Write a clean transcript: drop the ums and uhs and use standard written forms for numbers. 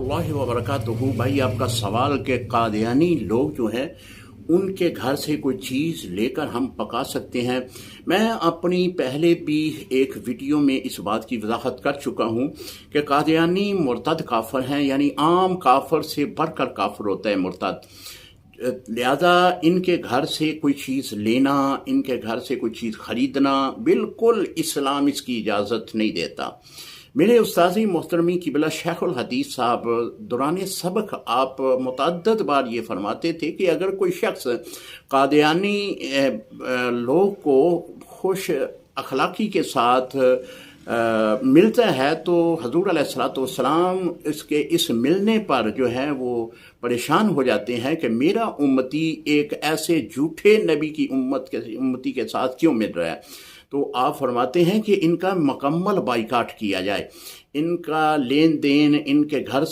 रहमतुल्लाहि व बरकातुहू। भाई आपका सवाल कि कादियानी लोग जो हैं उनके घर से कोई चीज़ लेकर हम पका सकते हैं। मैं अपनी पहले भी एक वीडियो में इस बात की वजाहत कर चुका हूँ कि कादियानी मुर्तद काफिर हैं, यानी आम काफिर से बढ़कर काफिर होता है मुर्तद। लिहाजा इनके घर से कोई चीज़ लेना, इनके घर से कोई चीज़ ख़रीदना बिल्कुल इस्लाम इसकी इजाज़त नहीं देता। मेरे उस्ताज़ी मोहतरमी क़िबला शेखुल हदीस साहब दौरान सबक आप मुतअद्दिद बार ये फरमाते थे कि अगर कोई शख्स कादियानी लोग को खुश अखलाक़ी के साथ मिलता है तो हज़ूर अलैहिस्सलातु वस्सलाम इसके इस मिलने पर जो है वो परेशान हो जाते हैं कि मेरा उम्मती एक ऐसे झूठे नबी की उम्मती के साथ क्यों मिल रहा है। तो आप फरमाते हैं कि इनका मुकम्मल बाइकाट किया जाए, इनका लेन देन, इनके घर से